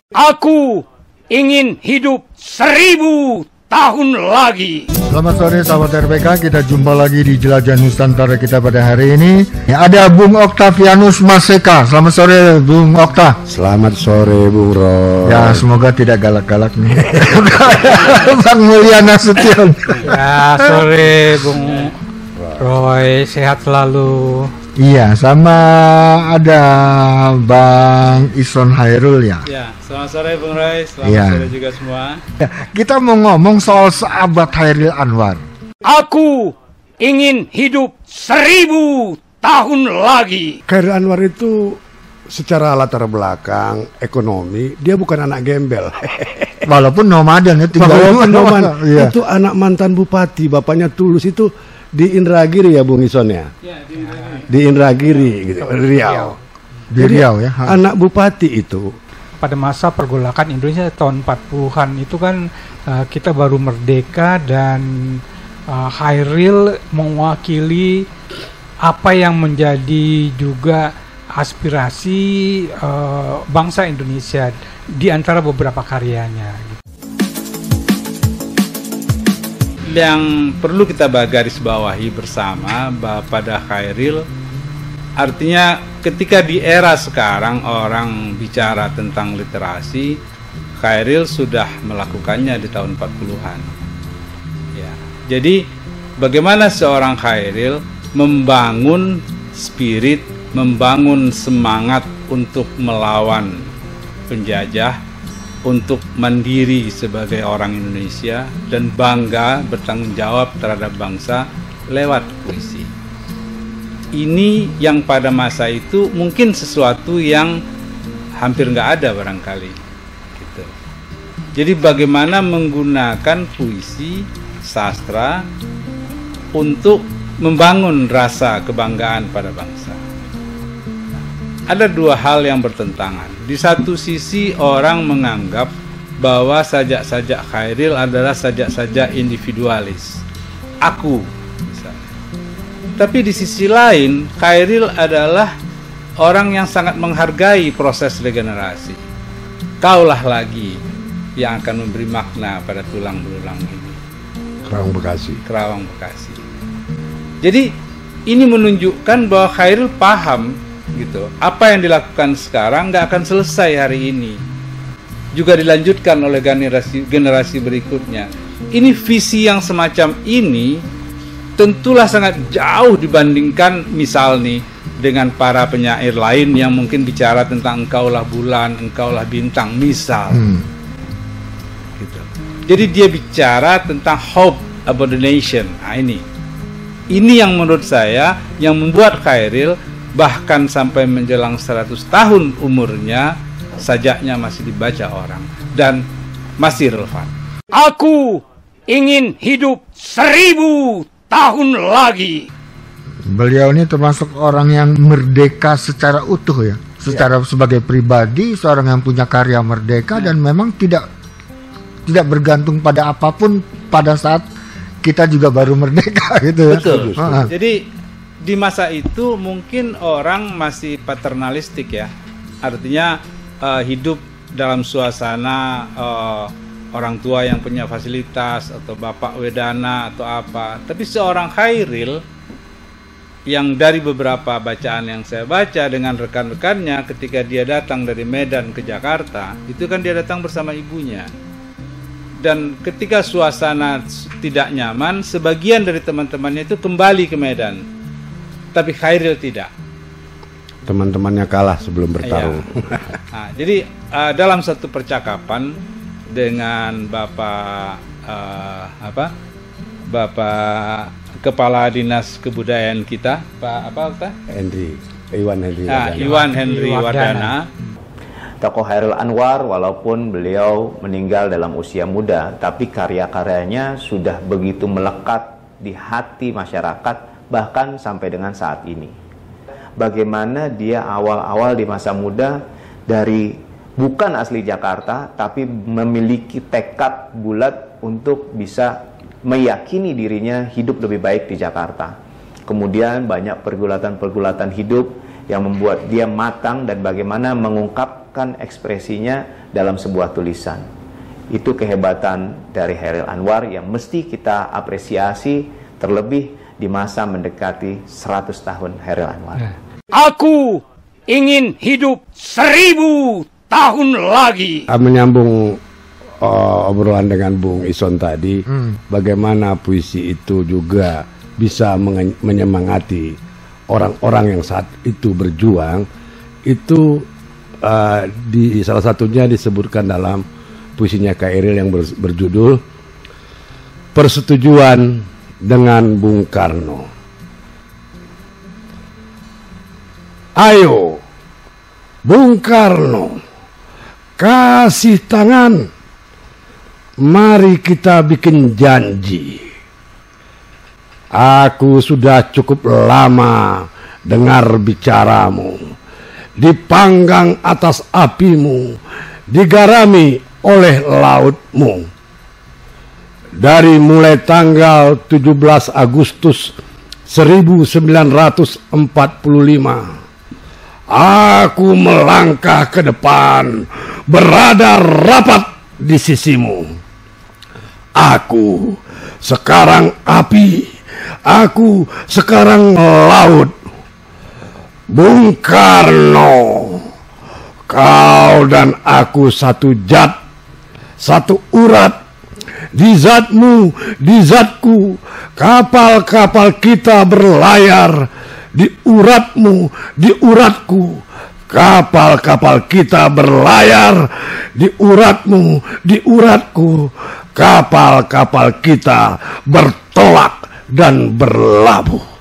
Aku ingin hidup 1000 tahun lagi. Selamat sore sahabat RPK, kita jumpa lagi di Jelajah Nusantara kita pada hari ini. Ya, ada Bung Oktavianus Maseka. Selamat sore Bung Okta. Selamat sore Bung Roy. Ya, semoga tidak galak-galak nih. Bang Mulyana Sution. Ya, sore Bung Roy, sehat selalu. Iya, sama ada Bang Ison Hairul ya. Ya, selamat sore Bung Roy, selamat sore juga semua. Ya, kita mau ngomong soal sahabat Chairil Anwar. Aku ingin hidup 1000 tahun lagi. Chairil Anwar itu secara latar belakang ekonomi dia bukan anak gembel. Walaupun nomaden ya, Walaupun nomaden, iya. itu anak mantan bupati, bapaknya Tulus itu di Indragiri ya Bung Ison ya. Ya, di Indragiri. Di Indragiri gitu, Riau. Di Riau ya. Anak bupati itu. Pada masa pergolakan Indonesia tahun 40-an itu kan kita baru merdeka dan Chairil mewakili apa yang menjadi juga aspirasi bangsa Indonesia di antara beberapa karyanya. Yang perlu kita garis bawahi bersama pada Chairil, artinya ketika di era sekarang orang bicara tentang literasi, Chairil sudah melakukannya di tahun 40-an. Ya. Jadi bagaimana seorang Chairil membangun spirit, membangun semangat untuk melawan penjajah, untuk mandiri sebagai orang Indonesia dan bangga bertanggung jawab terhadap bangsa lewat puisi. Ini yang pada masa itu mungkin sesuatu yang hampir nggak ada barangkali. Gitu. Jadi bagaimana menggunakan puisi, sastra untuk membangun rasa kebanggaan pada bangsa. Ada dua hal yang bertentangan. Di satu sisi orang menganggap bahwa sajak-sajak Chairil adalah sajak-sajak individualis. Aku misalnya. Tapi di sisi lain, Chairil adalah orang yang sangat menghargai proses regenerasi. Kaulah lagi yang akan memberi makna pada tulang belulang ini. Kerawang Bekasi. Kerawang Bekasi. Jadi ini menunjukkan bahwa Chairil paham gitu. Apa yang dilakukan sekarang nggak akan selesai hari ini. Juga dilanjutkan oleh generasi berikutnya. Ini visi yang semacam ini tentulah sangat jauh dibandingkan misal nih dengan para penyair lain yang mungkin bicara tentang engkaulah bulan, engkaulah bintang misal. Gitu. Jadi dia bicara tentang hope about the nation. Nah, ini yang menurut saya yang membuat Chairil bahkan sampai menjelang 100 tahun umurnya, sajaknya masih dibaca orang dan masih relevan. Aku ingin hidup 1000 tahun lagi. Beliau ini termasuk orang yang merdeka secara utuh ya. Secara sebagai pribadi, seorang yang punya karya merdeka dan memang tidak bergantung pada apapun pada saat kita juga baru merdeka gitu ya. Betul. Jadi di masa itu mungkin orang masih paternalistik ya, artinya hidup dalam suasana orang tua yang punya fasilitas atau bapak wedana atau apa. Tapi seorang Chairil yang dari beberapa bacaan yang saya baca dengan rekan-rekannya ketika dia datang dari Medan ke Jakarta, itu kan dia datang bersama ibunya. Dan ketika suasana tidak nyaman, sebagian dari teman-temannya itu kembali ke Medan. Tapi Chairil tidak. Teman-temannya kalah sebelum bertarung. Iya. Nah, jadi dalam satu percakapan dengan Bapak Bapak Kepala Dinas Kebudayaan kita, Pak Iwan Henry Wardana. Iwan Henry Wardana. Tokoh Chairil Anwar walaupun beliau meninggal dalam usia muda, tapi karya-karyanya sudah begitu melekat di hati masyarakat bahkan sampai dengan saat ini. Bagaimana dia awal-awal di masa muda dari bukan asli Jakarta tapi memiliki tekad bulat untuk bisa meyakini dirinya hidup lebih baik di Jakarta. Kemudian banyak pergulatan-pergulatan hidup yang membuat dia matang dan bagaimana mengungkapkan ekspresinya dalam sebuah tulisan. Itu kehebatan dari Chairil Anwar yang mesti kita apresiasi, terlebih di masa mendekati 100 tahun Chairil Anwar. Aku ingin hidup 1000 tahun lagi. Menyambung obrolan dengan Bung Ison tadi, bagaimana puisi itu juga bisa menyemangati orang-orang yang saat itu berjuang. Itu di salah satunya disebutkan dalam puisinya Chairil yang berjudul Persetujuan dengan Bung Karno. Ayo Bung Karno, kasih tangan, mari kita bikin janji. Aku sudah cukup lama dengar bicaramu, dipanggang atas apimu, digarami oleh lautmu. Dari mulai tanggal 17 Agustus 1945, aku melangkah ke depan, berada rapat di sisimu. Aku sekarang api, aku sekarang laut. Bung Karno, kau dan aku satu zat, satu urat. Di zatmu, di zatku, kapal-kapal kita berlayar. Di uratmu, di uratku, kapal-kapal kita berlayar. Di uratmu, di uratku, kapal-kapal kita bertolak dan berlabuh.